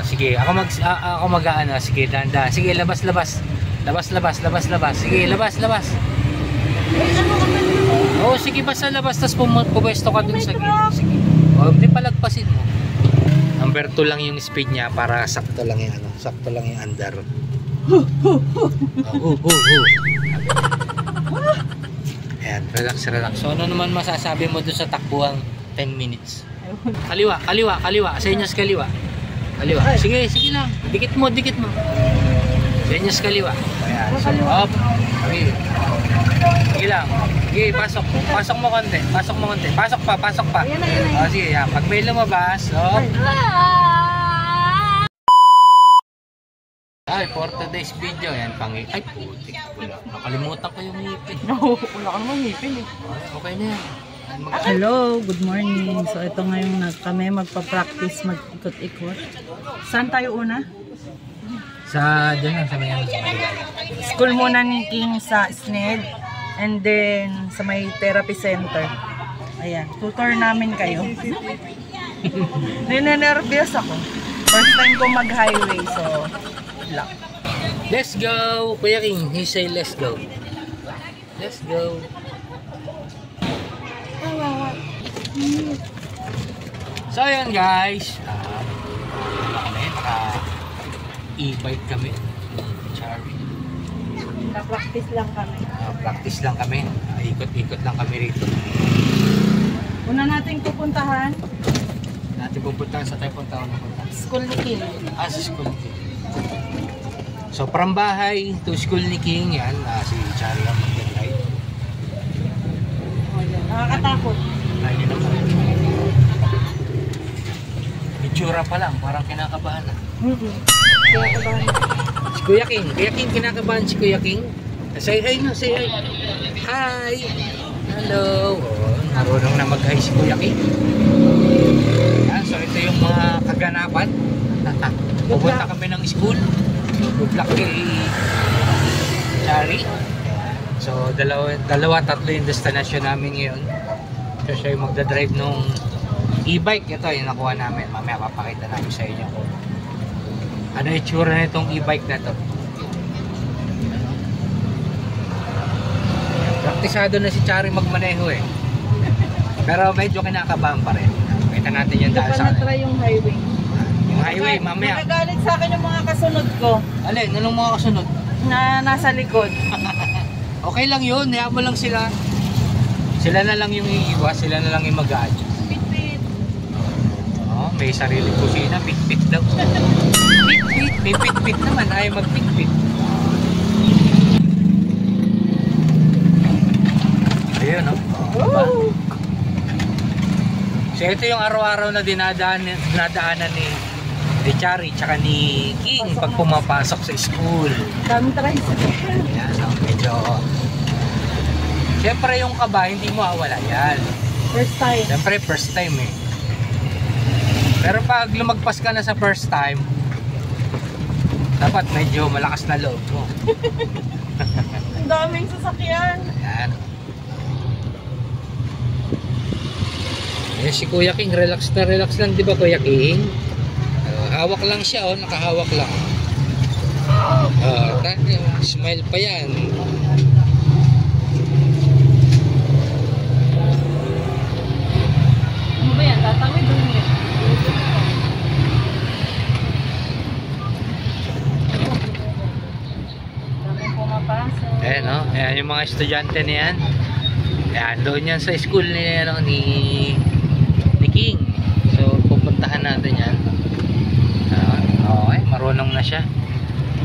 Sige, ako mag-aano. Sige, dahan-dahan. Sige, labas. Sige, labas. Oo, sige, basta labas. Tapos pumesto ka dun sa gilid. Sige. O, hindi palagpasin mo. Number 2 lang yung speed niya para sakto lang yung sakto lang yung andar. Ayan, relax. So, ano naman masasabi mo dun sa takbuhang 10 minutes? Kaliwa. Senyas kaliwa. Sige lang. Dikit mo. Senyas kaliwa. Ayan. So, up. Sige lang. Sige, pasok mo konti. Pasok pa. O, sige, yan. Pag may lumabas, Ay, for today's video, yan, ay, putik. Nakalimutan ko yung ngipin. No, wala ka naman ngipin eh. Okay na yan. Hello, good morning. So ito ngayon kami magpa-practice mag-ikot-ikot. Saan tayo una? Diyan lang, sa may School muna ni King sa SNED and then sa may therapy center. Ayan, tutor namin kayo. Ninenervyos ako. First time ko mag-highway, so lang. Let's go! Kuya King, he say let's go. Let's go. So ayan guys, naka-e-bike kami. Charlie. Practice lang kami. Practice lang kami. Ikot-ikot lang kami rito. Una nating pupuntahan. Sa tayo punta. School ni King. Sa school ni King. So from bahay to school ni King, yan, si Charlie ang mag-drive. Nakakatakot. Ayun naman. Itsura pa lang, parang kinakabahan na. Kinakabahan. Si Kuya King, kinakabahan si Kuya King. Say hi na, say hi. Hi! Hello! Marunong na mag-hi si Kuya King. Yan, so ito yung mga kaganapan. Pupunta kami ng school. Good luck kay Charlie. So tatlo yung destination namin ngayon. So siya yung magdadrive nung e-bike. Ito yung nakuha namin. Mamaya papakita namin sa inyo kung ano yung tsura na itong e-bike na to. Praktisado na si Charlie magmaneho eh. Pero medyo kinakabahan pa rin. Kita natin yung dahil sa try yung highway. Yung highway mamaya. Nagagalit sa akin yung mga kasunod ko. Alin? Anong mga kasunod? Na nasa likod. Okay lang yun, hayaan mo lang sila. Sila na lang yung iiwas, sila na lang yung mag-a-adjust. Pit-pit. May sariling kusina, pit-pit daw. Pit-pit, may pit-pit naman, ayaw mag-pit-pit. Ayun, no? Oh. So ito yung araw-araw na dinadaanan ni Chari tsaka ni King pag pumapasok sa school. Daming tricycle. Yan, so medyo siyempre yung kaba hindi mo mawawala yan. First time. Siyempre first time eh. Pero pag lumagpas ka na sa first time, dapat medyo malakas na loob mo. Ang daming sasakyan. Ayan. Si Kuya King, relax lang, di ba Kuya King? Hawak lang siya, nakahawak lang. Smile pa yan. Ano ba yan? Tatawid doon yan. Daming pumapasok. Ayan, no? Ayan yung mga estudyante na yan. Ayan, doon yan sa school ni King. So, pupuntahan natin yan. Okay, marunong na siya.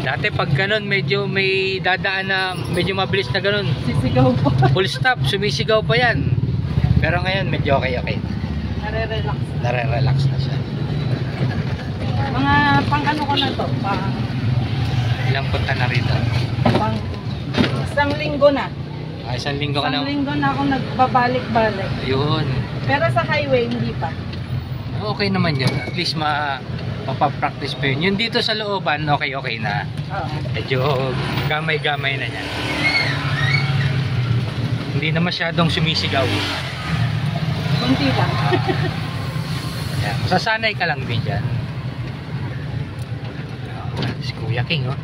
Dati pag ganun, medyo may dadaan na, medyo mabilis na ganun. Sisigaw pa. Full stop, sumisigaw pa yan. Pero ngayon, medyo okay. Nare-relax na siya. Mga pang ano ko na to? Ilang punta na rito? Pang isang linggo na. Isang linggo ka na. Isang linggo na ako nagbabalik-balik. Yun. Pero sa highway, hindi pa. Okay naman yun. At least mapapractice pa yun. Yung dito sa looban, okay na. Oo. Medyo gamay-gamay na yan. Hindi na masyadong sumisigaw. Kunti lang. Masasanay ka lang din dyan. Kuya King, oh.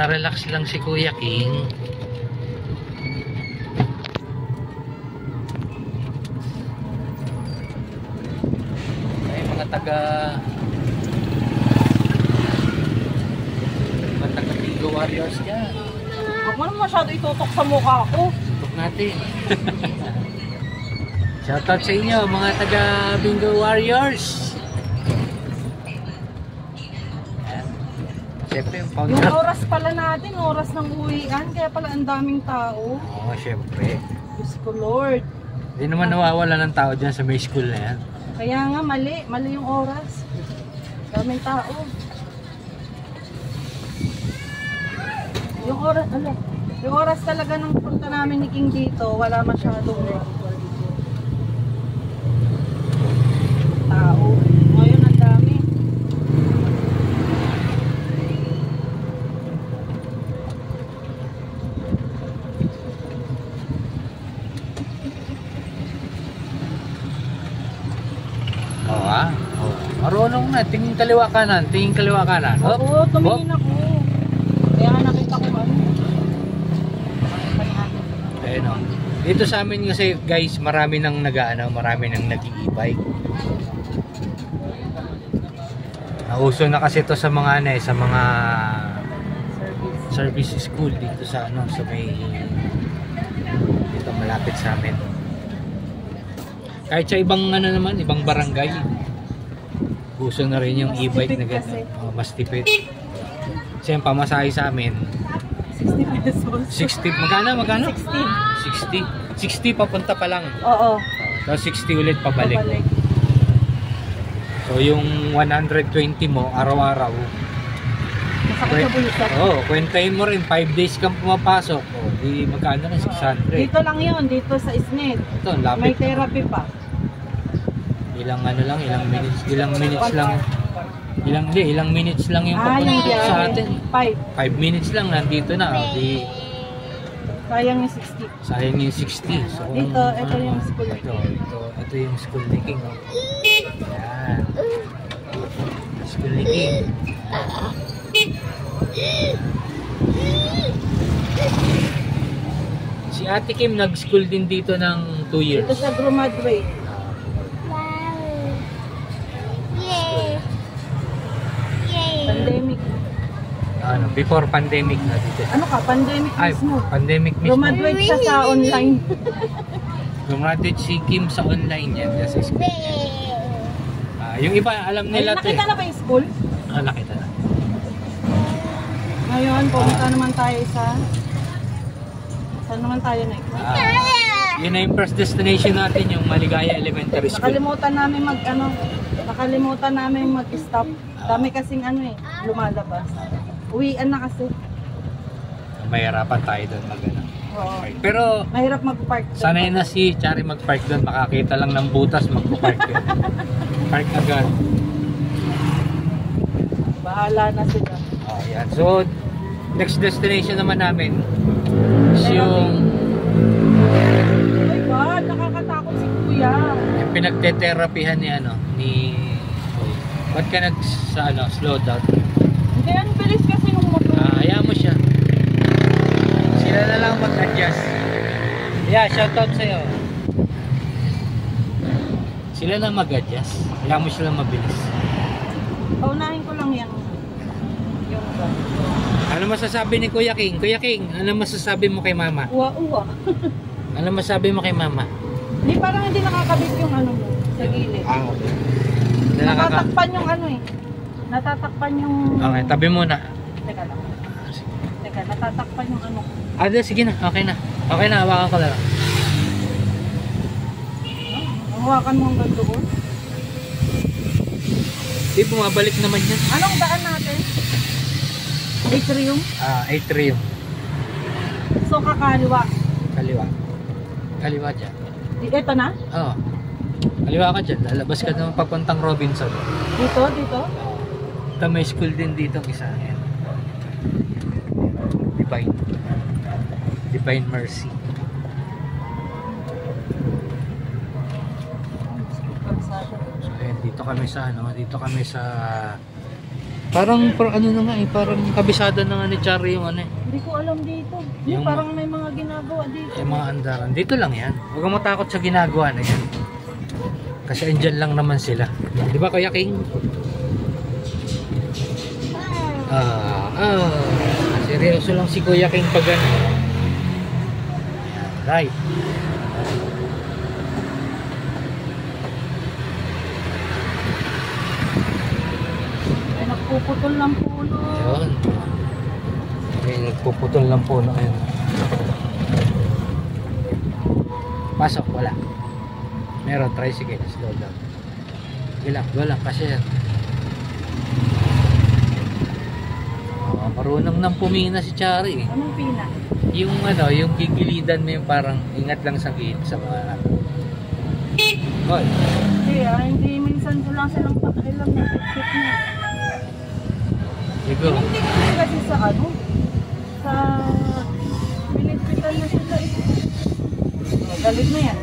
Relax lang si Kuya King. Ay, mga taga Bingo Warriors dyan. Huwag mo naman masyado itutok sa mukha ko. Tutok natin. Shoutout sa inyo mga taga Bingo Warriors. Ayan. Siyempre yung Yung founder. oras pala natin, oras ng uwian, kaya pala ang daming tao. Oo, siyempre. Diyos ko Lord. Hindi naman nawawala ng tao dyan sa may school na yan. Kaya nga mali yung oras. Daming tao. Yung oras talaga ng punta namin ni King dito, wala masyadong tao. Ngayon ang dami. Oo ah. Oo. Marunong na. Tingin kaliwa kanan. Tingin kaliwa kanan. Hop. Oo, tumingin ako. Kaya nga nakita ko ano. Ayun o. Dito sa amin kasi guys, marami nang marami nang nag-e-bike. Nauso na kasi to sa mga sa mga service school dito sa sa may dito malapit sa amin. Kahit sa ibang ibang barangay, uso na rin yung Mas e-bike na tipid kasi. gano'n. Mas tipid. Kasi yung pamasahe sa amin, 60 pesos. 60, magkano? 60. 60 papunta pa lang. Oo. Tapos 60 ulit pabalik. So yung 120 mo araw-araw. Masakit sa bulsa. Kwentahin mo rin 5 days kang pumapasok. Di magkano na 600. Dito lang yun, dito sa SNED. Ito, May lapit. therapy pa. Ilang minutes lang. Ilang minutes lang yung papunta sa atin. 5 minutes lang nandito na. Di Sayang yung 60. sayang yung 60. So, Ito yung school. Ito yung school ni King. Oh. Yan. School ni King. Si Ate Kim nag-school din dito ng 2 years. Dito sa graduate. Pandemic. Before pandemic na dito. Ano ka? Pandemic Ay, mismo. pandemic mismo. Graduate siya sa online. Graduate si Kim sa online yan. Sa school. Yung iba, alam Ay, nila to eh. nakita na ba yung school? Nakita na. Ngayon, pumunta naman tayo sa... Saan naman tayo na ito? Yun na yung first destination natin, yung Maligaya Elementary School. Nakalimutan namin mag-stop. Dami kasing lumalabas. Uwian na kasi. Mahirapan tayo doon Oo. Pero Mahirap mag-park doon. sanay na si Chari mag-park doon. Makakita lang ng butas, mag-park yun. Park agad. Bahala na sila. Yan. So, next destination naman namin is yung Oh my God, nakakatakot si Kuya. pinagte-therapyhan ni ba't ka slow down? Hindi, ang bilis kasi nung motor. Hayaan mo siya. Sila na lang mag-adjust. Yeah, shoutout sa'yo. Sila na mag-adjust. Hayaan mo sila mabilis. Paunahin ko lang yung Ano masasabi ni Kuya King? Kuya King, ano masasabi mo kay Mama? uwa-uwa. Ano masasabi mo kay Mama? Hindi, parang hindi nakakabit yung mo sa gilid. Okay. Natatakpan yung natatakpan yung... Okay, tabi muna. Teka lang. Teka, natatakpan yung Sige na, okay na. Okay na, hawakan ko lang. Hawakan mo hanggang doon. Di, bumabalik naman yan. Anong daan natin? Atrium? Atrium. So, kakaliwa. Kaliwa. Kaliwa dyan. Ito na? Oo. Kaliwa ka dyan. Lalabas ka naman papuntang Robinson. Dito? Dito? Ito may school din dito isa. Ayan. Divine Mercy. So, ayan, dito kami sa ano na nga eh, parang kabisado na nga ni Chari yung ano eh. Hindi ko alam dito. Yung Parang may mga ginagawa dito. Yung mga andaran. Dito lang yan. Huwag kang matakot sa ginagawa na yan. Kasi andyan lang naman sila. Di ba Kuya King? Seryoso lang si Kuya King pag ano. Right. Ay, nagpuputol ng puno. Yun. Okay, nagpuputol lang po na kayo. Pasok, wala. Meron, tricycle, slow down. Go lang, kasi yan. Marunong nang pumina si Chari. Anong pina? Yung ano, yung gigilidan mo yung parang ingat lang sa gilid sa mga ano. Hoy. Hindi minsan ko lang silang pakialam na tip niya. Go. Hindi kasi sa ano? Sa pinipitan na sila eh. Galit na yan.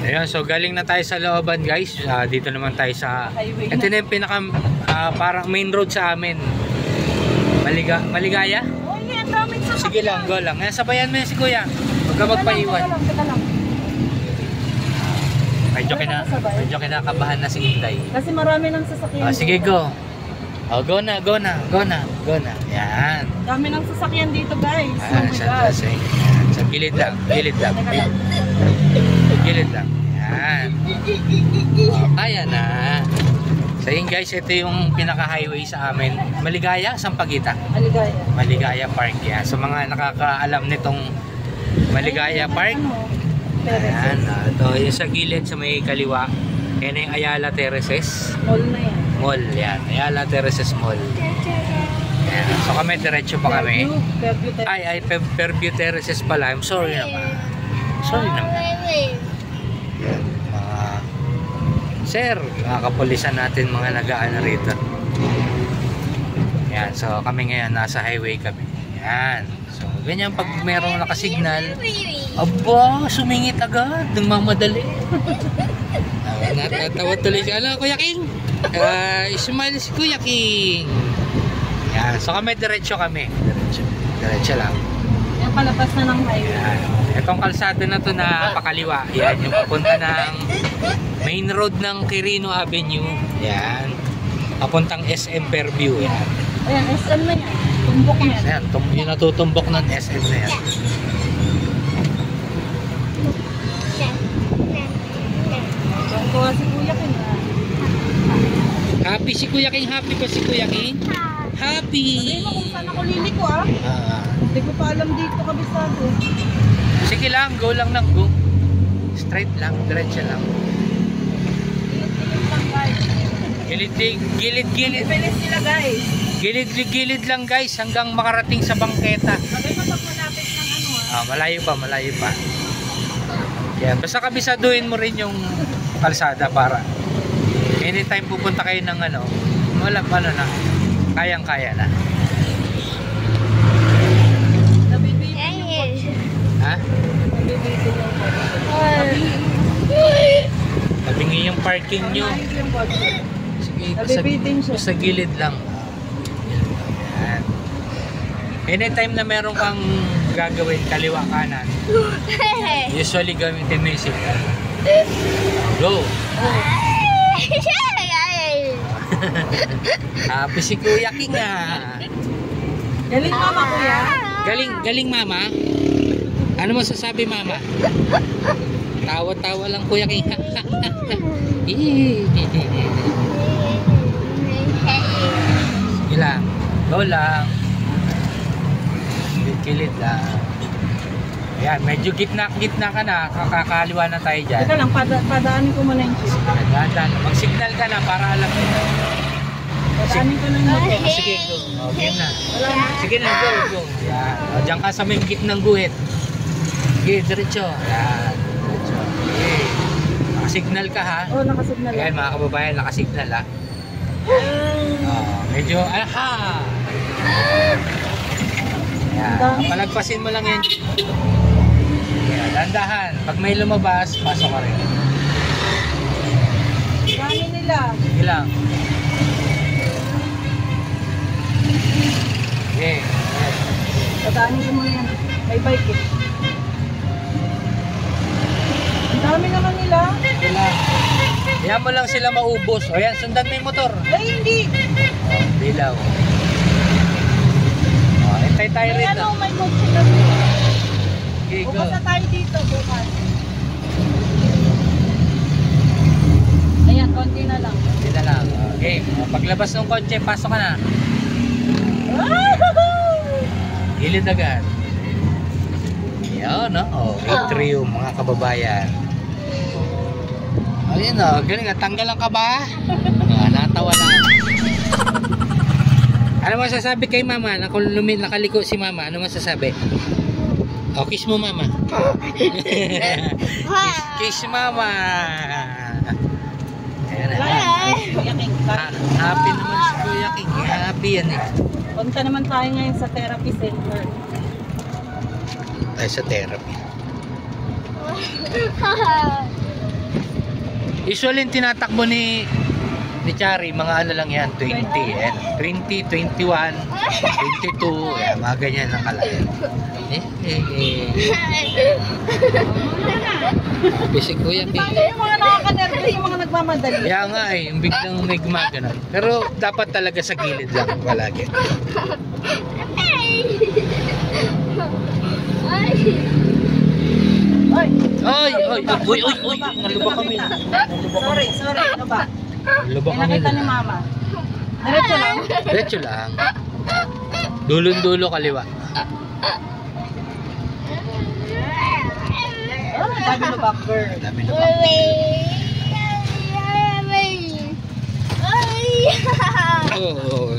Ayan, so galing na tayo sa looban guys. Dito naman tayo sa Highway ito na yung pinaka parang main road sa amin. Maligaya? Oh, yan. Daming sasakyan. Sige lang, go lang. Ayan, sabayan mo yan si Kuya. Huwag ka magpaiwan. Teka lang. Medyo kinakabahan na si Inday. Kasi marami ng sasakyan. Sige, go. Go na. Yan. Dami ng sasakyan dito guys. Sa gilid lang. Gilid lang. Yan. Kaya na. So yun guys, ito yung pinaka-highway sa amin. Maligaya, Sampaguita. Maligaya Park. Yan. So mga nakakaalam nitong Maligaya Park. Ayan. Ito yung sa gilid sa may kaliwa. Yan yung Ayala Terraces. Mall na yan. Mall. Yan. Ayala Terraces Mall. Yan. So kami, diretso pa kami. Fairview Terraces pala. I'm sorry naman. Yan. Sir, mga kapulisan natin mga nagaan rito. Yan, so kami ngayon nasa highway kami. Yan. So ganyan pag merong nakasignal, aba, sumingit agad, nagmamadali. Natatawa tuloy siya. Ano, Kuya King? Smile si Kuya King. Yan, so kami diretso kami. Diretso lang. Yan, palabas na ng highway. Yan. Itong kalsada na to na pakaliwa. Yan, yung papunta ng main road ng Quirino Avenue. Yan. Papuntang SM Fairview. Yan. Ayan, SM na yan. Tumbok na yan. Yan, yung natutumbok ng SM na yan. Tuwa si Kuya King. Happy si Kuya King. Happy pa si Kuya King. Happy. Sabihin mo kung saan ako liliko ah. Hindi ko pa alam dito kabisado. Sige lang, go lang ng go. Straight lang, diretso lang. Gilid. Bilis sila guys. Gilid lang guys hanggang makarating sa bangketa. Sabihin mo pag malapit ng ano ah. Malayo pa. Kaya basta kabisaduhin mo rin yung kalsada para anytime pupunta kayo ng ano, wala pa na, kayang-kaya na. Nabibitin yung kotse. Ha? Nabibitin yung kotse. Tabingi yung parking nyo. Nabibitin yung kotse. Sige, Nabibitin siya. sa gilid lang. Yan. Anytime na meron kang gagawin kaliwa kanan, usually gamitin mo yung signal. Go! Happy si Kuya King ah. Galing mama kuya. Galing mama. Ano masasabi mama? Tawa-tawa lang Kuya King. Sige lang. Go lang. Kilid lang. Ayan, medyo gitna ka na. Kakakaliwa na tayo dyan. Teka lang, padaanin ko muna yung chip. Dahan-dahan. Mag-signal ka na para alam mo. Padaanin ko na yung motor. Sige, go. Game na. Wala na. Sige na, go. Yan. Diyan ka sa may gitnang guhit. Sige, diretso. Yan. Diretso. Okay. Nakasignal ka ha. Oo, nakasignal. Ayan mga kababayan, nakasignal ha. Medyo, aha! Ayan. Palagpasin mo lang yan. Ayan, dandahan. Pag may lumabas, pasok ka rin. Gano'n nila? Sige lang. Okay. Tadaanin ko muna yan. May bike eh. Ang dami naman nila. Wala. Kaya mo lang sila maubos. O yan, sundan mo yung motor. Ay, hindi. Bilaw. O, hintay tayo May rito. ano, may kotse kami. Okay, go. Bukas na tayo dito, bukas. Ayan, konti na lang. Hindi na lang. Okay. O, paglabas ng kotse, pasok ka na. Gilid agad. Yan, no? O, atrium, mga kababayan. Ayun, o. Galing, tanggal ang kaba. O, natawa lang. Ano masasabi kay mama? Nakaliko si mama. Ano masasabi? O, kiss mo mama. kiss mama. Ayan na. Happy naman si Kuya King. Happy yan eh. Punta naman tayo ngayon sa therapy center. Tayo sa therapy. Usually tinatakbo ni Chari, mga ano lang yan, 20, 20, 21, 22, yan, mga ganyan lang kalaki. Busy Kuya King. Yung mga nakaka-nervous, yung mga nagmamadali. Kaya nga eh, yung biglang may gumaganon. Pero dapat talaga sa gilid lang palagi. Ay! Oy! Nalubak kami. Sorry, ano ba? Nalubak kami Pinakita ni na. mama. Diretso lang. Diretso lang. Dulon-dulo kaliwa. Oh, dami no back girl. Dami na ba? Oo.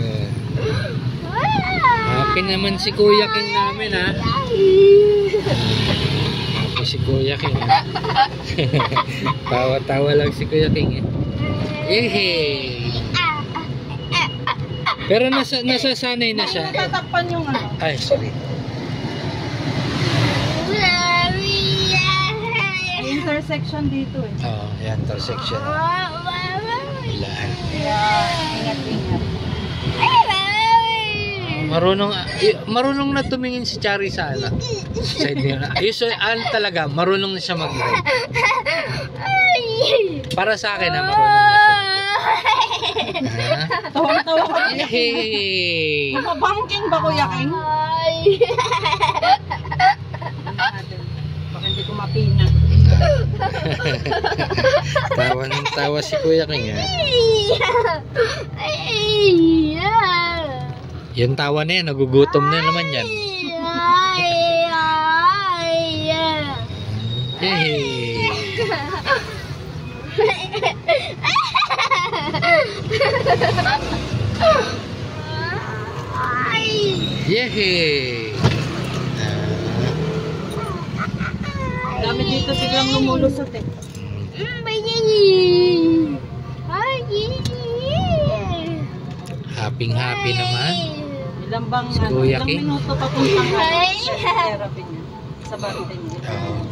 Happy naman si Kuya King namin ha. Happy si Kuya King. Tawa-tawa lang si Kuya King eh. Yehey! Pero nasasanay na siya. Natatakpan yung ano. Ay, sorry. May intersection dito eh. Oo, yan, intersection. Ilaan. Ingat. Marunong na tumingin si Chari sa ano. Side niya. Usually, talaga, marunong na siya mag-ride. Para sa akin, marunong na siya. Tawang-tawa ko. Hey! Mabangking ba Kuya King? Baka hindi ko mapina. Tawa ng tawa si Kuya King ha. Yung tawa na yan, nagugutom na naman yan. Hey! Yehey! Dami dito biglang lumulusot eh. Happy naman. Ilang bang Si Kuya ilang King? minuto papuntang therapy niya sa bante niya.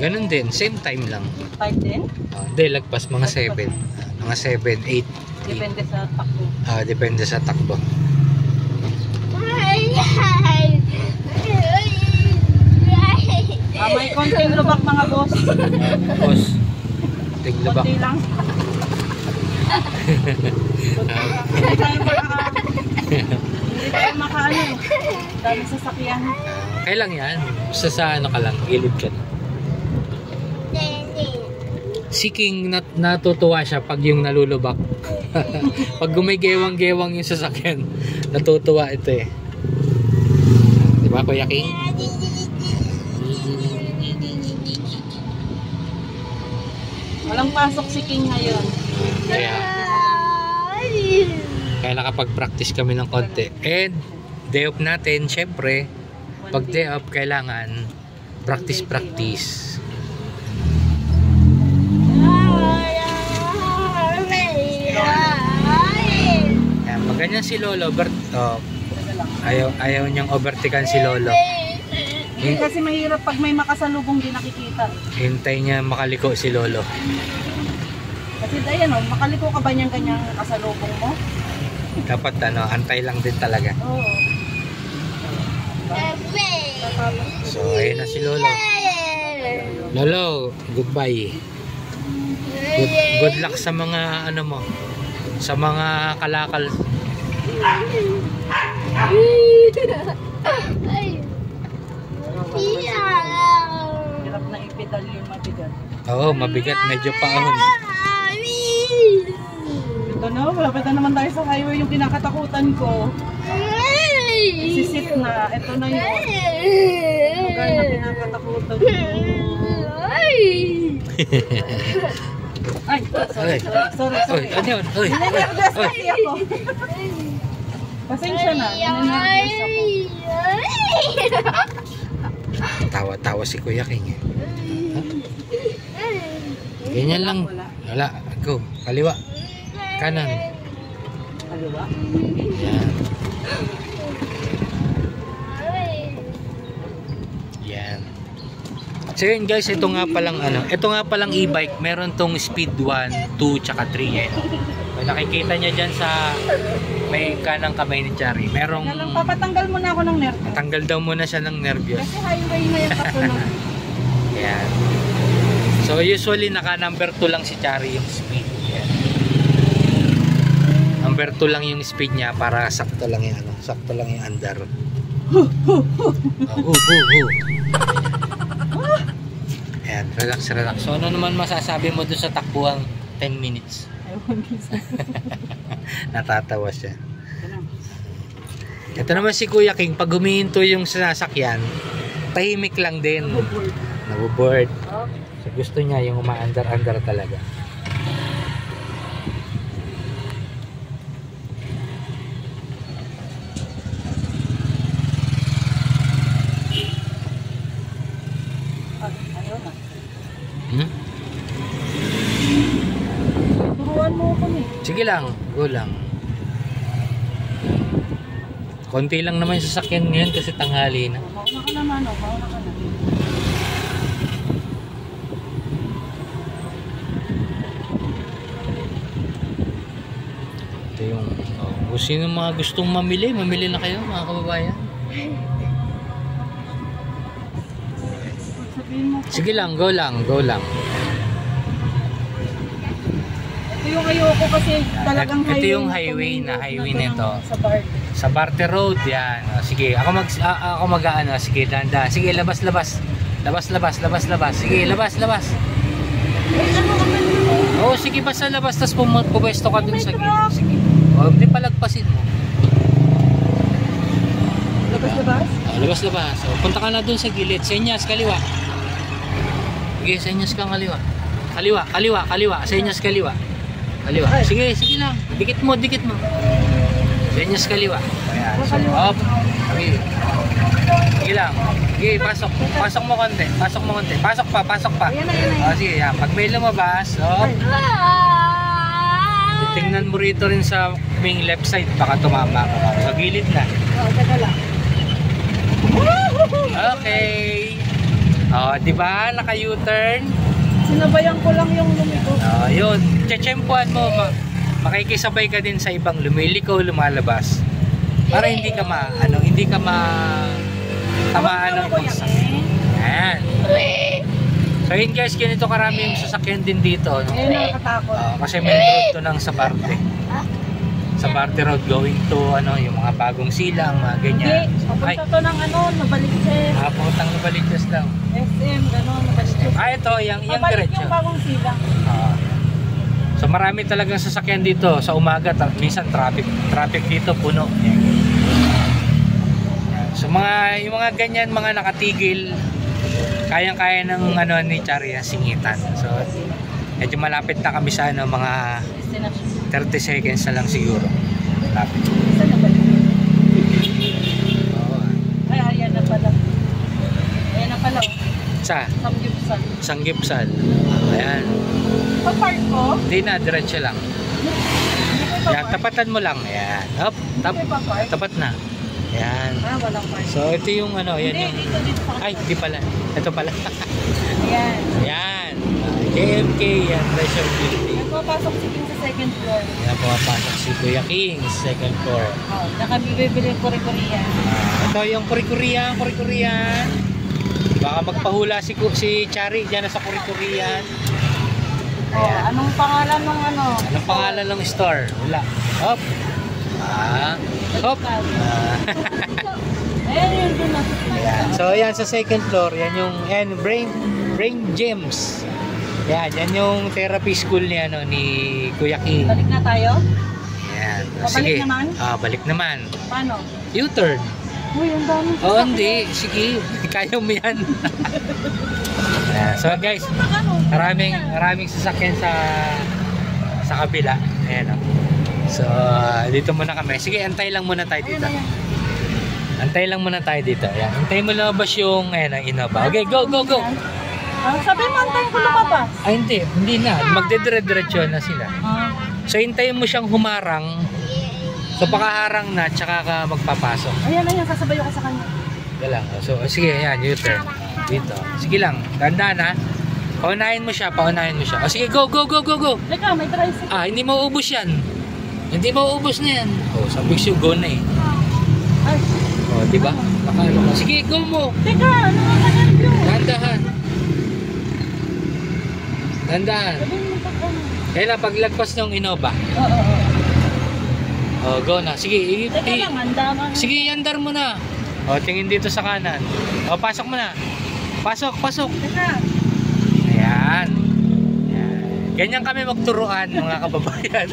Ganun din, same time lang. 5 din? Hindi, lagpas mga 7. Mga 7, 8. Depende sa takbo. Depende sa takbo. May konting lubak mga boss. Boss, tiglabak. Konti lang. Hindi tayo makaano. Dami sasakyan. Kailang yan? Sa ano ka lang, gilid ka na. Si King natutuwa siya pag yung nalulubak. Pag gumigewang-gewang yung sasakyan, natutuwa ito eh. Diba Kuya King? Walang pasok si King ngayon. Kaya nakapag-practice kami ng konti. And day off natin, syempre, pag day off, kailangan practice. Ayan, maganyan si Lolo. Ayaw niyang overtaken si Lolo. Hindi kasi mahirap pag may makasalubong di nakikita. Hintay niya makaliko si Lolo. At Sid, ayan o, makaliko ka ba niyang ganyang kasalubong mo? Dapat antay lang din talaga. Oo. So, ayun na si Lolo. Lolo, goodbye. Good luck sa mga mo, sa mga kalakal. Hirap na ipedal yun, mabigat. Oo, mabigat, medyo paahon. Ito na, malapit na naman tayo sa highway, yung kinakatakutan ko. Sisit na, ito na yun. Lugar na kinakatakutan ko. Ay, sorry. Oy, ano yun? Oy, Ninenervyos oy. kasi ako. Pasensya na, ninenervyos ako. Tawa-tawa si Kuya King. Huh? Ganyan lang. Wala. Go. Kaliwa. Kanan. Kaliwa? Yan. Yan. So yun guys, ito nga palang e-bike, meron tong speed 1, 2, tsaka 3 eh. May nakikita niya dyan sa may kanang kamay ni Chari. Merong Papatanggal muna ako ng nervyos. tanggal daw muna siya ng nervyos. Kasi highway na yung kasunod. Yan. So usually naka number 2 lang si Chari yung speed. Yan. Number 2 lang yung speed niya para sakto lang yung sakto lang yung andar. Ayan, relax. So ano naman masasabi mo dun sa takbuhang 10 minutes? Natatawa siya. Ito naman si Kuya King, pag humihinto yung sasakyan, tahimik lang din. Naboboard. So gusto niya yung umaandar-andar talaga. Hmm? Turuan mo ako eh. Sige lang, go lang. Konti lang naman yung sasakyan ngayon kasi tanghali na. Mauna ka naman, mauna ka na. Ito yung, kung sino mga gustong mamili na kayo mga kababayan. Sabihin mo, Sige lang, go lang. ito yung ayoko kasi talagang Ito highway. yung highway na nito. Sa bar. Sa Barte Road, yan. Sige, ako mag-aano. Sige, danda. Sige, labas. Sige, labas. Oo, sige, basta labas. Tapos pumesto ka dun sa gilid. Sige. O, hindi palagpasin mo. Labas-labas? Labas. O, punta ka na dun sa gilid. Senyas, kaliwa. Sige, senyas kang kaliwa. Kaliwa. Senyas kaliwa. Sige lang. Dikit mo. Senyas kaliwa. Ayan. So, up. Sige lang. Sige, pasok mo konti. Pasok pa. Ayan na. O, sige, yan. Pag may lumabas, tingnan mo rito rin sa may left side. Baka tumama ka. Sa gilid na. Oo, teka lang. Okay. O, diba? Naka-U-turn. Sinabayan ko lang yung lumiko. Yun. Tsetsempuan mo. Makikisabay ka din sa ibang lumilikaw, lumalabas. Para hindi ka tamaan ng ibang sasakyan. Yan. So yun guys, ganito karami yung sasakyan din dito. No? Ayun, nakakatakot. Kasi may road to ng Sabarte. Sabarte Road going to yung mga bagong silang, mga ganyan. Hindi, papunta to ng Novaliches. Papuntang Novaliches daw. SM, Novaliches. Ito, yung Pabalik diretso. yung bagong silang. So marami talagang sasakyan dito sa umaga, minsan traffic dito puno. Yan. So yung mga ganyan, mga nakatigil, kayang-kaya ng ni Chari singitan. So medyo malapit na kami sa mga Destination. 30 seconds na lang siguro. Malapit. Saan na ba? Oo. Ay, ayan na pala. Sa Samgyupsal. Sanggipsal. Ayan. Pag-park ko? Hindi na, diretso lang. Yan, tapatan mo lang. Ayan. Hop, tapat na. Ayan. Walang park. So ito yung yan Hindi, yung... dito sa Ay, di pala. Ito pala. Ayan. Ayan. JMK yan, Treasure Building. Ito, pumapasok si King sa second floor. Kaya pumapasok si Kuya King sa second floor. Oh, nakabibili yung kore-korean. Ito yung kuri-kurian. Baka magpahula si Chari dyan sa kuri-kurian. Oh, anong pangalan ng ano? Anong pangalan ng store? Wala. Hop. Hop. Ayan yun doon nasa Ayan. So ayan sa second floor, yan yung Brain Gems. Yan yung therapy school ni Kuya King. Balik na tayo? Ayan. Babalik naman? Balik naman. Paano? U-turn. Uy, ang dami. Hindi. Sige. Kaya mo yan. Ayan. So guys, maraming sasakyan sa kabila. Ayan. So dito muna kami. Sige, antay lang muna tayo dito. Antay lang muna tayo dito. Ayan. Antay mo lumabas yung Innova. Okay, go. Sabi mo, antayin ko lumabas. Ay, hindi na. Magdedire-diretso na sila. So, hintayin mo siyang humarang. So, pakaharang na, tsaka ka magpapasok. Ayan, sasabayo ka sa kanya. Ito lang. So, sige, ayan, U-turn. Dito. Sige lang. Ganda na. Paunahin mo siya. O, sige, go. Teka, may tricycle. Hindi mo ubos yan. Hindi mo ubos na yan. Sabi ko go na eh. Ay. Diba? Sige, go mo. Teka, ano nga kanyang view? Dandahan. Kailan paglagpas ng Innova? Oo. Go na. Sige, Teka lang, andaman. sige, iandar mo na. Tingin dito sa kanan. Pasok mo na. Pasok. Teka. Ayan. Ganyan kami magturuan, mga kababayan.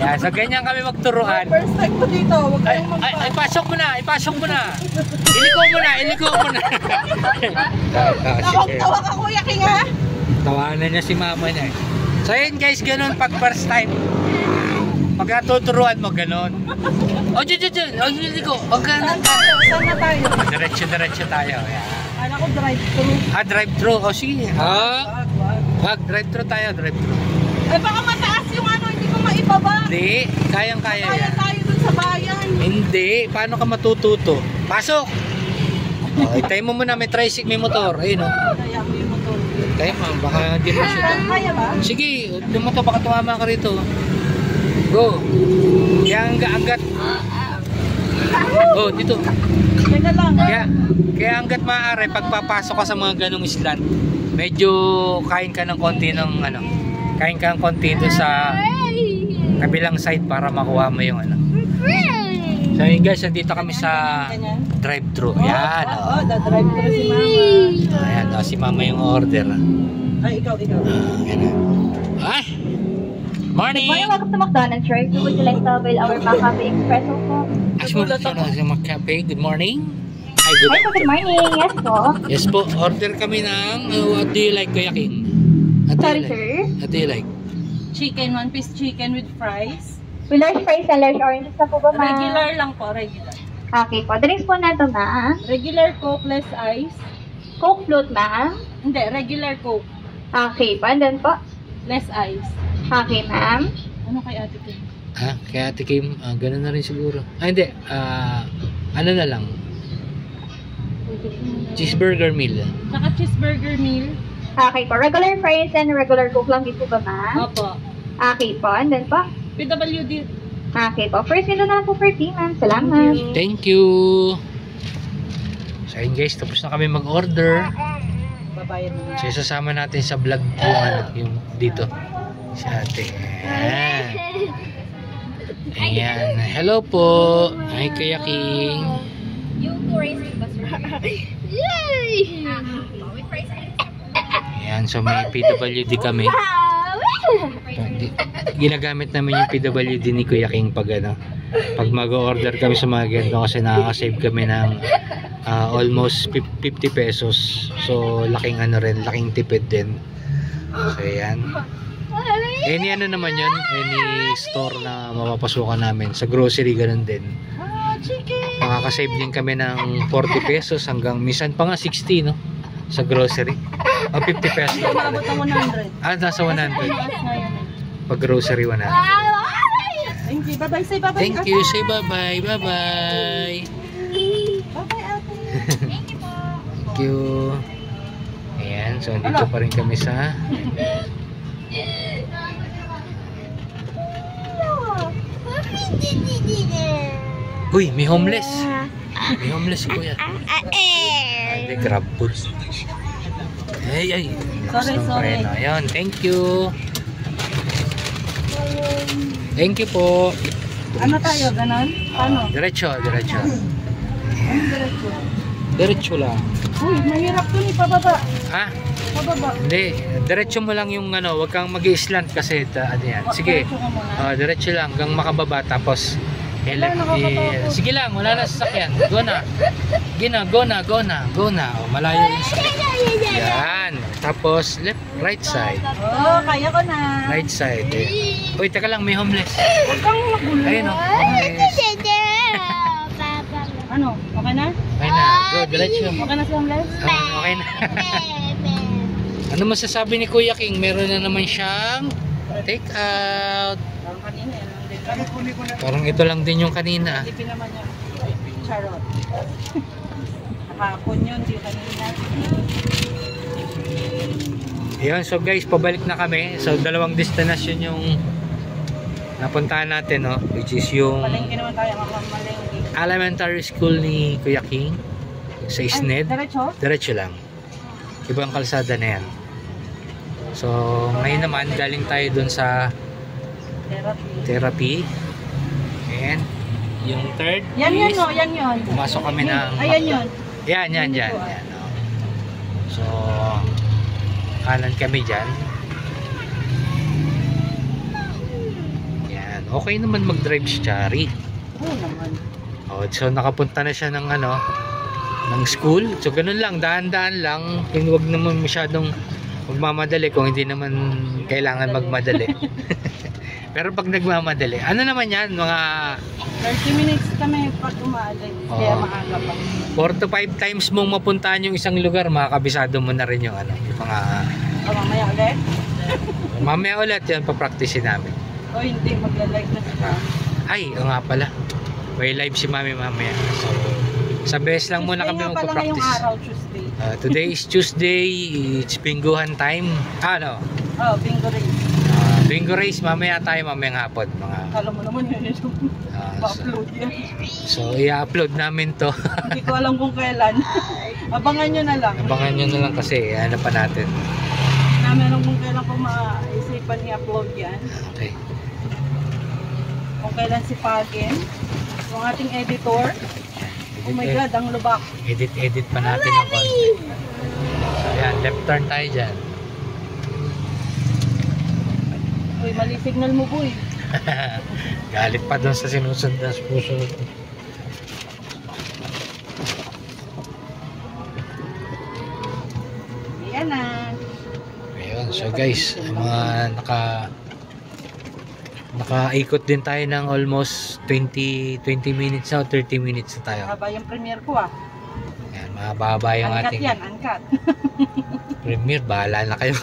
Yan, so ganyan kami magturuan. First time ko dito, huwag kayong Ipasok mo na. Iliko mo na. Tawa ka, Kuya King, ha? Tawanan niya si mama niya. So yun guys, ganun pag first time. Pag natuturuan mo, ganun. Dyan. Iliko. Saan na tayo? Diretso tayo. Yan. Kala ko drive-thru. Drive-thru. Sige. Wag, drive-thru tayo, drive-thru. Ay, baka mataas yung hindi ko maibaba. Hindi, kayang-kaya Kaya yan. tayo dun sa bayan. Hindi, paano ka matututo? Pasok! Itayin mo muna, may tricycle, may motor. Ayun o. Kaya ko yung motor. Tayo mo, baka hindi mo siya. Kaya ba? Sige, lumato, baka tumama ka rito. Go! Kaya hanggat. Dito. Teka lang. Kaya hanggat maaari, pagpapasok ka sa mga ganong island, medyo kain ka ng konti kain ka ng konti doon sa kabilang side para makuha mo yung So yun guys, nandito kami sa drive-thru. Ayan. Da-drive-thru si Mama. Ayan, si Mama yung order. Ay, ikaw. Ay! Morning! Morning, welcome to McDonald's, right? Would you like to avail our McCafe Espresso po? Good morning. Hi, Hi po, good morning. Yes po. Yes po, order kami ng what do you like, Kuya King? Sorry, sir. What do you like? Chicken, 1-piece chicken with fries. With large fries and large oranges na po ba, ma'am? Regular lang po, regular. Okay po. Drinks po na ito, ma'am. Regular Coke, less ice. Coke float, ma'am. Hindi, regular Coke, Okay po. And then po? less ice. Okay, ma'am. Ano kay Ate Kim? Kaya Ate Kim, ganun na rin siguro. Hindi. Ano na lang? Cheeseburger meal. Saka cheeseburger meal. Okay po. Regular fries and regular Coke lang din po ba, ma'am? Opo. Okay po. And then po? PWD. Okay po. First window na po for tea, ma'am. Salamat. Thank you. So ayun guys, tapos na kami mag-order. Babayad na. So isasama natin sa vlog yung dito. Si Ate. Ayan. Hello po. Hi, Kuya King. Yung tourist bus, Yay! Ayan, so may PWD kami. Ginagamit namin yung PWD ni Kuya King pag mag-order kami sa mga ganito kasi nakaka-save kami ng almost 50 pesos. So laking laking tipid din. So ayan. Any naman yun, any store na mapapasukan namin. Sa grocery ganun din. Makaka-save din kami ng 40 pesos hanggang minsan pa nga 60, no? Sa grocery. O 50 pesos. Umabot ng 100. Nasa 100. Pag grocery 100. Thank you. Bye-bye. Say bye-bye. Thank you. Say bye-bye. Bye-bye. Bye-bye, Ate. Thank you. Ayan. So, andito pa rin kami sa Uy, may homeless. May homeless kuya. Ay, grab food. Ay. Sorry, sorry. Ayan, thank you. Thank you po. Ano tayo, ganon? Paano? Diretso. Ano diretso? Diretso lang. Uy, mahirap to ni pababa. Ha? Pababa. Hindi, diretso mo lang yung ano, wag kang mag-i-slant kasi ano yan. Sige. Diretso ka muna. Diretso lang hanggang makababa tapos nakakatakot. sige lang, wala na sasakyan. Go na. Go na. Oh, malayo yung sasakyan. Yan. Tapos right side. Oh, kaya ko na. Right side. Uy, teka lang, may homeless. Huwag kang magulo. Ayun oh, homeless. Ano? Okay na? Okay na. Go, diretso. Okay na si homeless? Okay na. Ano masasabi ni Kuya King? Meron na naman siyang take out. Parang kanina yan. Parang ito lang din yung kanina. Hindi naman niya. Charot. Nakapon yun, di kanina. Ayan, so guys, pabalik na kami. So, dalawang destination yung napuntahan natin, no? Which is yung Palengke naman tayo, makamalengke. elementary school ni Kuya King sa Isned. Diretso? Diretso lang. Ibang kalsada na yan. So, ngayon naman, galing tayo dun sa therapy. And yung third Yan is, no, yan yun. pumasok kami ng Ayan yun. Yan. Oh. So, kanan kami dyan. Yan. Okay naman mag-drive si Chari. Oo naman. Oh, so, nakapunta na siya ng ng school. So, ganun lang. Dahan-dahan lang. Huwag naman masyadong magmamadali kung hindi naman kailangan magmadali. Pero pag nagmamadali, ano naman yan? Mga 30 minutes kami pag umaalis. Kaya maaga pa. 4 to 5 times mong mapuntahan yung isang lugar, makakabisado mo na rin yung yung mga Mamaya ulit? mamaya ulit yan, papracticein namin. O hindi, magla-like na sila. Ay, o nga pala, may live si mami mamaya. So, sa best lang muna kami Tuesday nga pala ngayong magpapractice. araw, Tuesday. Today is Tuesday, it's binguhan time. Oh, bingo rin. Bingo race, mamaya tayo, mamayang hapon. Alam mo naman yun yung pa-upload yan. So, i-upload namin to. Hindi ko alam kung kailan. Abangan nyo na lang. Abangan nyo na lang kasi, ano pa natin. Namin alam kung kailan ko maisipan i-upload yan. Okay. Kung kailan si Pagin, yung ating editor. Oh my God, ang lubak. Edit pa natin yung content. So, yan, left turn tayo dyan. Uy, mali signal mo, boy. Galit pa doon sa sinusundan sa puso. Yan na. Ayun, so guys, mga nakaikot din tayo ng almost 20 minutes na o 30 minutes na tayo. Haba yung premiere ko ah. Yan, mahaba yung Uncut ating yan, uncut. premiere. Bahala na kayo.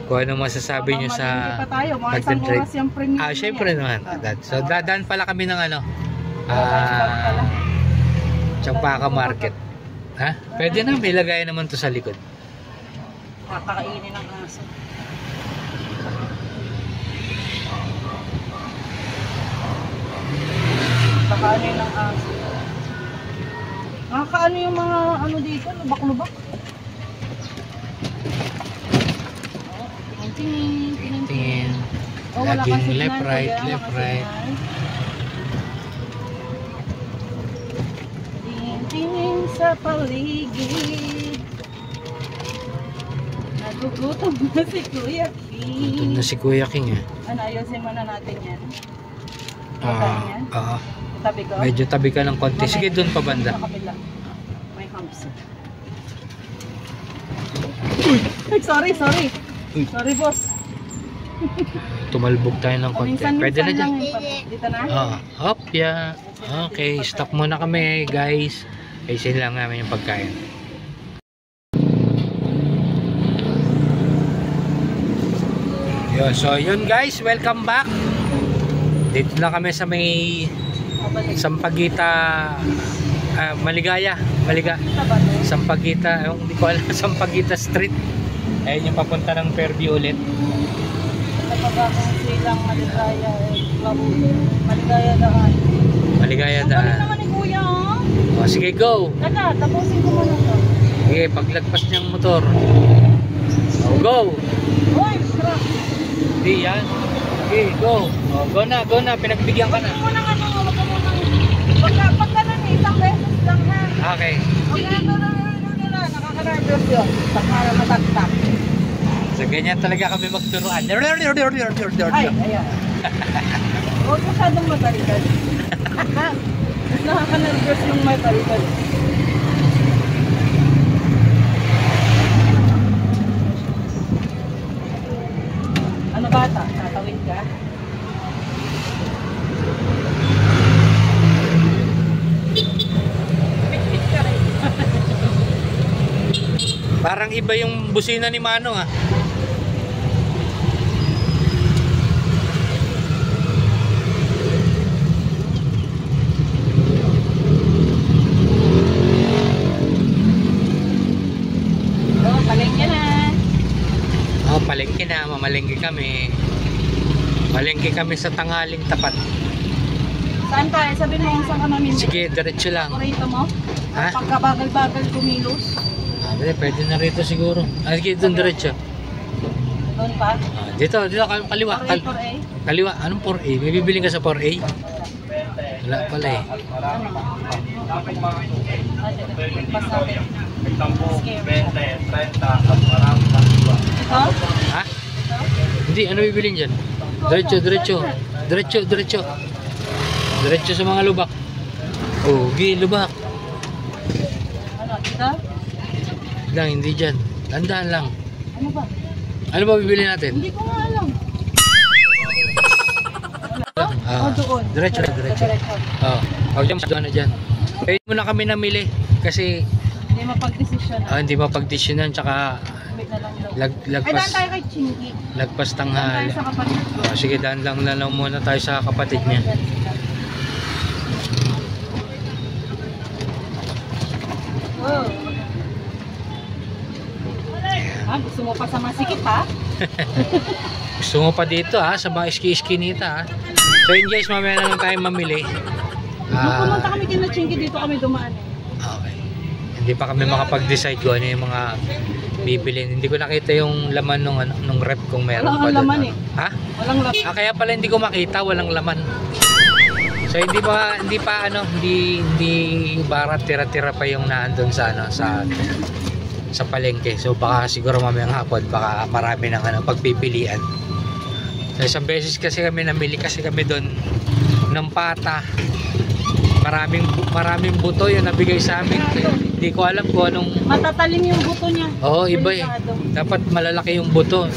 Kung ano masasabi nyo sa pa tayo, mga isang content oras yung premiere. syempre naman. So, dadaan pala kami ng pala. Champaka Market. Ha? Pwede na, may lagayan naman to sa likod. Kakakainin ng aso. Kakaano yun ng aso. Nakakaano yung mga ano dito, lubak-lubak. Tingin. Oh, wala Laging kang signal, left, right, kuya, left, wala right. kang signal. Tingin sa paligid. Nagugutom na si Kuya King. Doon na si Kuya King eh. Ano, ayusin muna natin yan. Tabi ko. Medyo tabi ka ng konti. Sige, doon pa banda. Sa kabila. May humps. Uy! Sorry. Sorry, boss. Tumalbog tayo ng konti. Pwede na dyan. Dito na? Hop, yeah. Okay, stop muna kami guys. Ayusin lang namin yung pagkain. So yun guys, welcome back. Dito na kami sa may Sampaguita, Maligaya. Sampaguita, hindi ko alam, Sampaguita Street. Ayun yung papunta ng Fairview ulit. Kapag akong silang maligaya, maligaya daan. Maligaya Ang galing daan. naman ni Kuya, oh. O, sige, go! Teka, tapusin ko muna to. Sige, paglagpas niyang motor. O, go! Uy, truck. Hindi yan. Sige, go! O, go na, go na. Pinagbigyan ka na. Huwag mo nang ano, huwag mo nang... Pagka na ni, isang beses lang ha. Okay. Huwag na, nakaka-nervous yun. Para mataktak. So, ganyan talaga kami magturuan. Ay, ayan. Huwag masyadong matalikan. Mas nakaka-nervous yung may talikan. Ano bata? Tatawid ka? Pit-pit ka rin. Parang iba yung busina ni Manong ah. Oh, palengke na. Oh, palengke na, mamalengke kami. Malengke kami sa tanghaling tapat. Saan tayo? Sabihin mo kung saan ka mamimili. Sige, diretso lang. Paborito mo? Ha? Pagkabagal-bagal kumilos? Pwede na rito siguro. Sige, doon diretso. Doon pa? Dito, kaliwa. 4A, 4A? Kaliwa, anong 4A? May bibiling ka sa 4A? Wala pala eh. Pas natin. Ito? Ha? Hindi, ano bibiling dyan? Diretso, diretso. Diretso, diretso. Diretso sa mga lubak. Oh, lubak. Ano, dito? Lang, hindi dyan. Tandaan lang. Ano ba? Ano ba bibili natin? Hindi ko nga alam. Ah, doon. diretso, diretso. Oh, huwag dyan, doon na dyan. Pwede mo na kami namili kasi Hindi mapag-desisyon. hindi mapag-desisyonan tsaka Wait na lang daw. Ay, daan lagpas tayo kay Chinky. lagpas Daan tanghali. tayo sa kapatid ko. Sige, daan lang muna tayo sa kapatid niya. Oh. Ah, gusto mo pa sa masikip ha? Gusto mo pa dito ha, sa mga iski-iskinita ha. So yun guys, mamaya na lang tayo mamili. Nung pumunta kami kina Chinky, dito kami dumaan eh. Okay. Hindi pa kami makapag-decide kung ano yung mga bibilin. Hindi ko nakita yung laman nung rep kung meron Walang pa doon. laman eh. Ha? Walang lap. Kaya pala hindi ko makita, walang laman. So hindi barat tira-tira pa yung naandun sa sa palengke. So baka siguro mamayang hapon baka marami nang pagpipilian. So isang beses kasi kami namili kasi kami doon ng pata. Maraming buto yung nabigay sa amin. Hindi ko alam kung anong... Matatalim yung buto niya. Oo, iba eh. Dapat malalaki yung buto.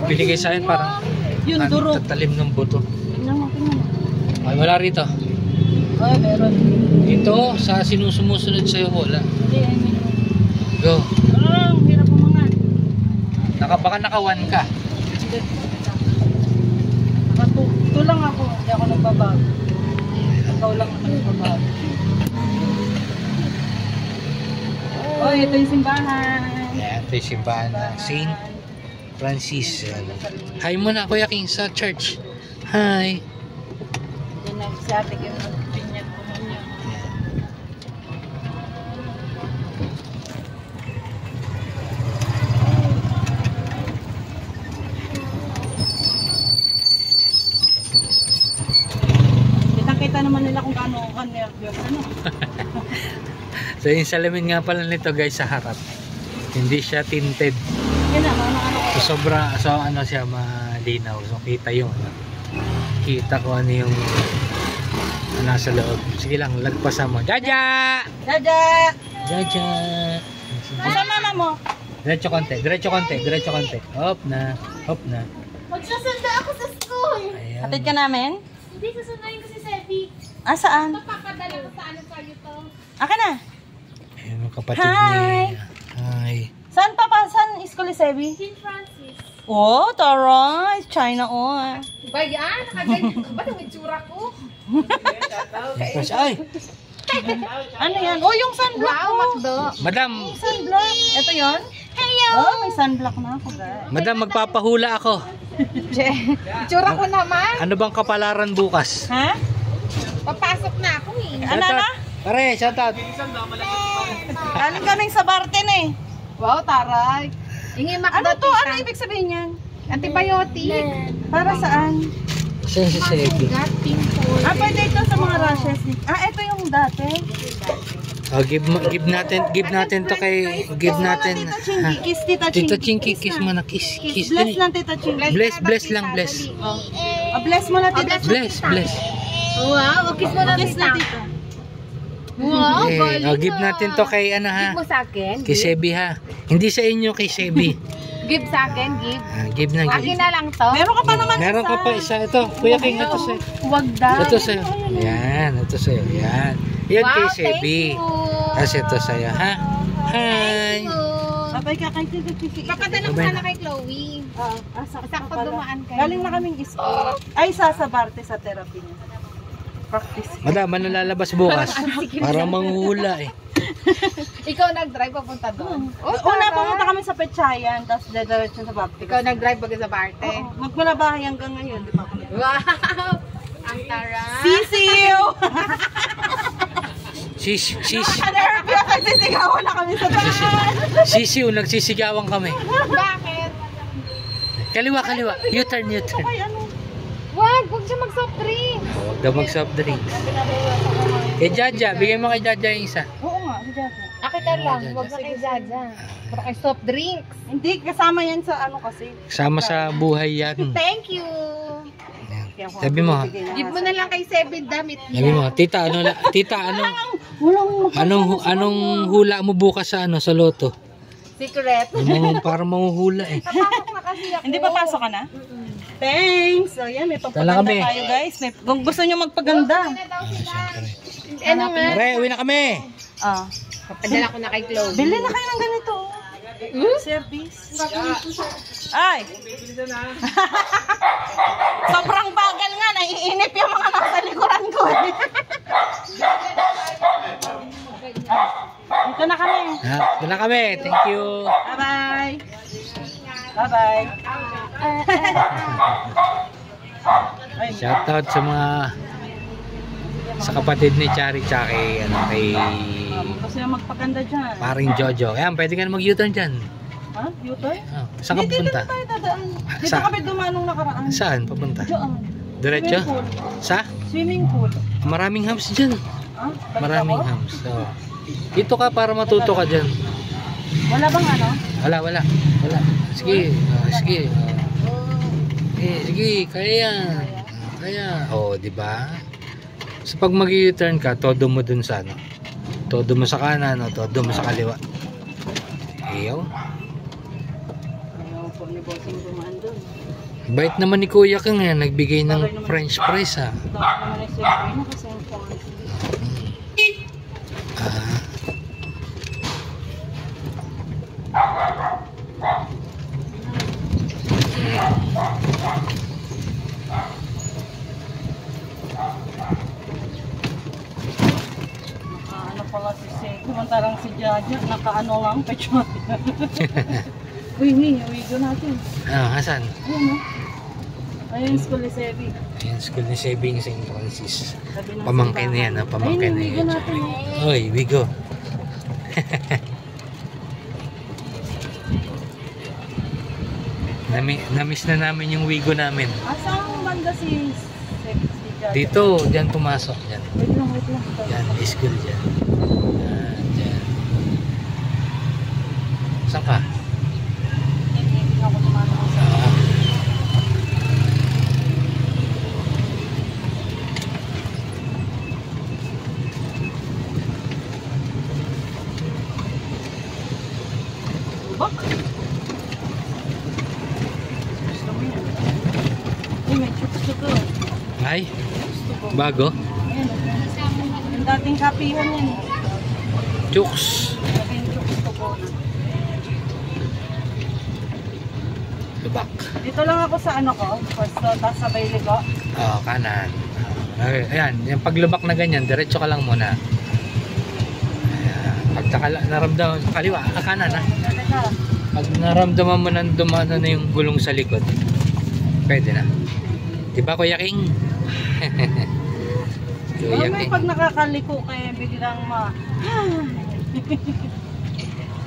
Binigay sa akin parang Yun, duro. tatalim ng buto. Tingnan mo. Ay, wala rito. Ay, meron. Ito, sa sinusumusunod sa'yo, wala. Hindi, I mean. Go. Ang hirap mo mga. Baka naka-1 ka. Hindi. Nakatuto lang ako. Hindi ako nagbabago. Ikaw lang naman nagbabago. Oh, ito yung simbahan. Ayan, ito yung simbahan ng St. Francis. Hi muna, Kuya King, sa church. Hi. Yan na, si ate yung pinyag ko niya. Kita naman nila kung gaano ka nervyos. Ano? So yung salamin nga pala nito guys sa harap. Hindi siya tinted. Yan na, mga ano ko. So ano siya malinaw. So kita yung kita ko ano yung nasa loob. Sige lang, lagpasan mo. Jaja! Dada! Jaja! Asa mama mo? Diretso konti, diretso konti, diretso konti. Hop na, hop na. Magsasanda ako sa school. Ayan. Hatid ka namin? Hindi, susunduin ko si Sebi. Ah, saan? Papadala ko sa ano kayo to. Aka na. Ayan ang kapatid Hi! niya. Hi. Saan pa pa? Saan school ni Sebi? St. Francis. Oh, tara. China on. Ba yan? Nakaganyan ka ba? Nang itsura ko? Tapos, ay! Ano yan? Oh, yung sunblock Wow, ko. Macdo. Madam! Sunblock. Ito yon? Heyo! Oh, may sunblock na ako, guys. Madam, magpapahula ako. Itsura ko naman. Ano bang kapalaran bukas? Ha? Papasok na ako eh. Ano na? Pare, shout out. Galing kaming sa Barten eh. Wow, taray. Ingi Ano to? Ano ibig sabihin yan? Antibiotic. Para saan? Saan si Sebi? Got pimple. Pwede ito sa mga rashes. Ito yung dati. Oh, give natin to kay, give natin. Tita Chinky, kiss Tita Chinky. Tita Chinky, kiss mo na, kiss. Bless lang Tita Chinky. Bless lang, bless. Bless mo na Tita Chinky. Bless. Wow, kiss mo na Kiss na tita. Tita. Wow, Eh, galing oh, give natin to kay ano ha. Give mo sa akin. Kay Sebi ha. Hindi sa inyo, kay Sebi. Give sa akin, give. Give na, Akin give. na lang to. Meron ka pa naman Meron ka pa isa. Ito, Kuya King, ito sa'yo. Huwag daw. Ito sa'yo. Yan, ito sa'yo. Yan. Yan kay Wow, Sebi. thank you. Tapos ito sa'yo, ha? Hi! Sabay ka kay Tita Chinky. Papadala ko Sabay sana na. kay Chloe. Sakto dumaan kayo. Galing na kaming school. Ay, sa Barte sa therapy niya. Practice. Madam, ano lalabas bukas? Para manghula eh. Ikaw nag-drive papunta doon. Una pumunta kami sa Pechayan, tapos dediretso sa Barte. Ikaw nag-drive baga sa Barte. Magmula bahay hanggang ngayon, di ba? Wow! Ang taray. Sisiw! Sis. Nervyo kasi sigawan na kami sa daan. Sisiw, nagsisigawan kami. Bakit? Kaliwa. U-turn. Ay, ano? Huwag siya mag-soft drink. Huwag daw mag-soft drinks. Kay Jaja, bigay mo kay Jaja yung isa. Oo nga, si Jaja. Akin ka lang, huwag na kay Jaja. Para kay soft drinks. Hindi, kasama yan sa ano kasi. Sama sa buhay yan. Thank you. Yan. Sabi mo, Give mo na lang kay Seven damit sabi niya. mo, tita, Walang anong hula mo bukas sa sa loto? Secret. Para mahuhula eh. Papasok na kasi ako. Hindi papasok ka na? Thanks! So yan, may Tala pagpaganda kami. tayo guys. Kung gusto nyo magpaganda. Ano nga? Pare, uwi na kami. Papadala ko na kay Chloe. Bili na kayo ng ganito. Service. Ay! Sobrang bagal nga. Naiinip yung mga nasa likuran ko. Dito na kami. Doon na kami. Thank you. Bye-bye. Bye-bye. Ay, Shoutout sa kapatid ni Chari tsaka kay gusto nyo magpaganda dyan. paring Jojo. Ayan, pwede ka na mag-U-turn dyan. Ha? U-turn? Saan ka Dito pupunta? na tayo dadaan. Dito Saan? kami dumanong nakaraan. Saan papunta? Diyan. Diretso? Swimming pool. Sa? Swimming pool. Maraming hams dyan. Ah, balik Maraming ako? hams. So, dito ka para matuto ka dyan. Wala bang ano? Wala. Sige. Sige, kaya yan. Kaya. Di ba? So pag mag-u-turn ka, todo mo dun sa todo mo sa kanan, todo mo sa kaliwa. Ayaw. Ayaw po ni Bossing dumaan doon. Bait naman ni Kuya King nagbigay ng French fries ha. Ito naman ay siyempre na kasi yung phone. Ano pala si Seth, samantarang si Jaja, nakaano lang, pechon. Uy, uwi doon natin. Hasan. Ayun o. Ayun yung school ni Sebi. Ayan, school ni Sebing St. Francis. Sabi ng Pamangkin na yan, pamangkin na ayun, yan. natin. Oy, we go. Namiss na namin yung Wigo namin. Asang banda si Jaja? Dito, diyan pumasok. Diyan. Wait lang. Yan, school dyan. Yan, dyan. Saan ka? Hindi ako tumanong sa... Bak? Gusto mo yan? Ay, may chuto-chuto. Ay, bago. Ayan. Yung dating kapihan yan. Chooks. Naging chuto ko na. Lubak. Dito lang ako sa ano ko, pwesto, tapos sa baili ko. Kanan. Ayan, yung paglubak na ganyan, diretso ka lang muna. Ayan, pag naramdaman, kaliwa, kanan ha. Teka, Pag naramdaman mo nang dumana na yung gulong sa likod, pwede na. Diba Kuya King? Kuya May King. pag nakakaliko kaya biglang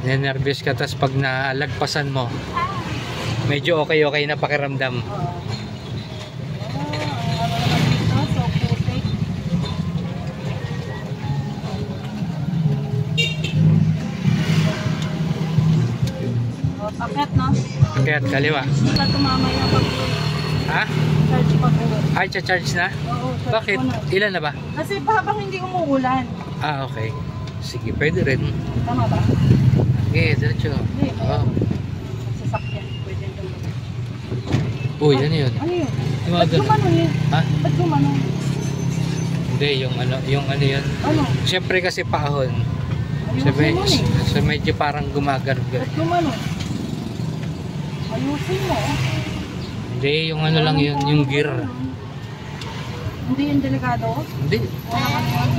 Nervous ka, tas pag nalagpasan mo, medyo okay na pakiramdam. So putik. Akyat no? Kaya't kaliwa. Wala tumamay na pag Ha? charge pag uwi. Ay, charge na? Oo, charge Bakit? ko na. Ilan na ba? Kasi habang hindi umuulan. Ah, okay. Sige, pwede rin. Tama ba? Okay, diretso. Hindi. Oo. Sasakyan. Pwede ito. Uy, ano yun? Ano yun? Yung Ba't mga gumano yun? Ha? Ba't gumano? Hindi, yung ano yun. Ano? Siyempre kasi paahon. Ayusin mo eh. So medyo parang gumagano. Ba't gumano? Ayusin mo. Hindi, yung ano lang yun, yung gear. Hindi yung delikado? Hindi,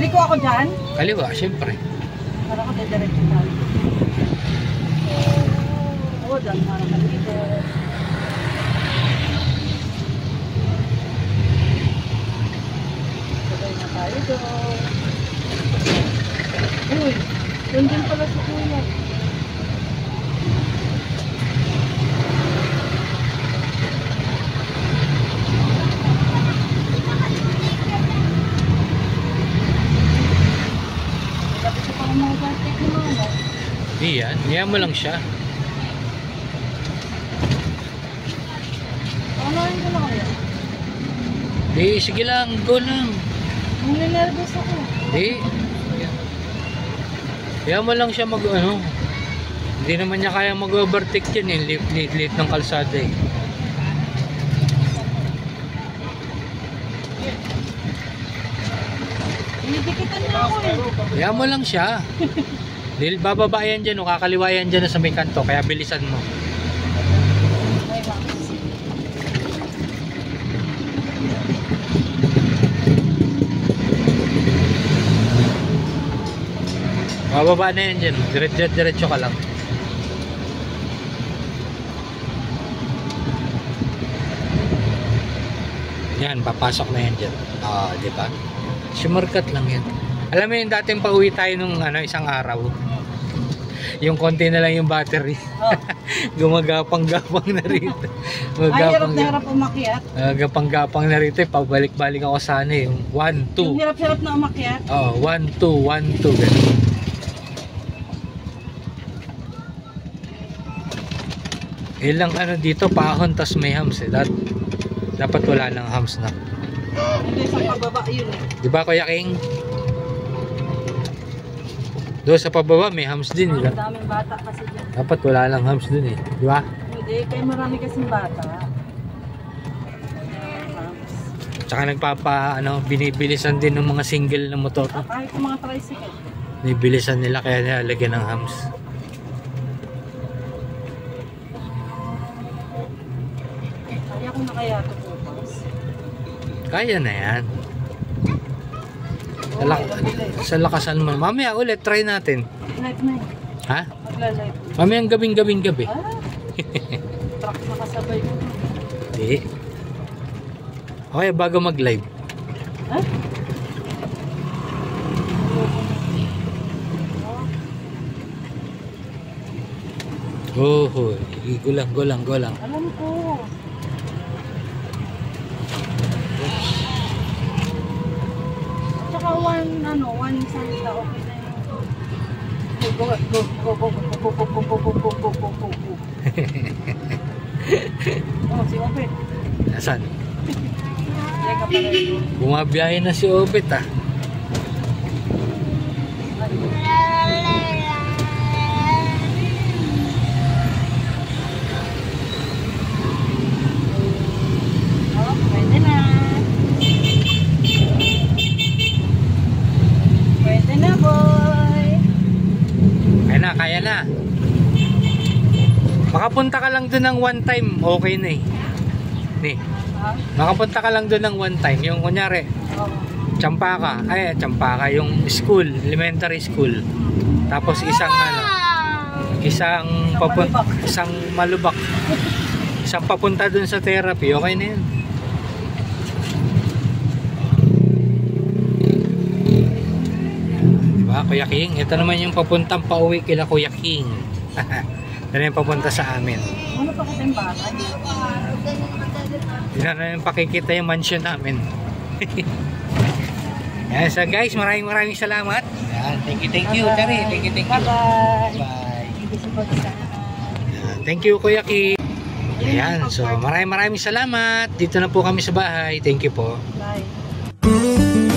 Liko ako dyan? kaliwa, siyempre. Para ko didiretso dyan. Oo, dyan para dito. Sabay na tayo doon. Uy, doon din pala si Kuya. Dapat siya pang mga plastic na mga. Iyan, niya mo lang siya. Pangalain ko na kaya. Di, sige lang, go lang. Ninervous ako. Di. Kaya mo lang siya mag ano. Hindi naman niya kaya mag-overtake yan eh. Late ng kalsada eh. Dinidikitan na ako eh. Kaya mo lang siya. Dahil bababa yan dyan o kakaliwa yan dyan sa may kanto. Kaya bilisan mo. Ay, ba? Bababa na yan dyan. Diretso ka lang. Yan, papasok na yan dyan. Di ba? Shortcut lang yan. Alam mo yung dating pauwi tayo nung isang araw. Yung konti na lang yung battery. Oh. Gumagapang-gapang na rito. Ay, hirap na hirap umakyat. Gapang-gapang na rito. Pabalik-balik ako sana eh. Yung 1, 2. Yung hirap-hirap na umakyat. Oo, 1, 2, 1, 2. Ganun. Ilang ano dito, paahon tas may hams eh. Dapat wala nang hams na. Hindi sa pababa yun eh. Di ba Kuya King? Doon sa pababa may hams din. Ang daming bata kasi dyan. Dapat wala nang hams dun eh. Di ba? Hindi, kaya marami kasing bata. Tsaka binibilisan din ng mga single na motor. Kahit yung mga tricycle. Binibilisan nila kaya nilalagyan ng hams. Kaya ko na kaya ito bukas. Kaya na yan. Sa lakasan mo. Mamaya ulit, try natin. Live na eh. Ha? Magla-live. Mamaya ang gabing gabi. Ah, truck nakasabay ko. Hindi. Okay, bago mag-live. Ha? Oh, go lang. Alam ko. Tsaka one salita, okay na yun. Go. Oh, si Opet. Nasaan? Teka pala ito. Bumabiyahe na si Obet ah. Oh, pwede na. Pwede na, boy. Kaya na. Makapunta ka lang doon ng one time, okay na eh. Ni, Ha? makapunta ka lang doon ng one time. Yung kunyari, Oo. Champaka, yung school, elementary school. Tapos isang isang malubak. Isang papunta dun sa therapy, okay na yun. Diba, Kuya King? Ito naman yung papuntang pauwi kila Kuya King. Ito na yung papunta sa amin. Ano pa kasi yung bata? Hindi na yung pakikita yung mansion namin. Yan, so guys, maraming salamat. Yan, thank you, Terry. Thank you. Bye-bye. Bye. Thank you, Kuya King. Ayan, so maraming salamat. Dito na po kami sa bahay. Thank you po. Bye.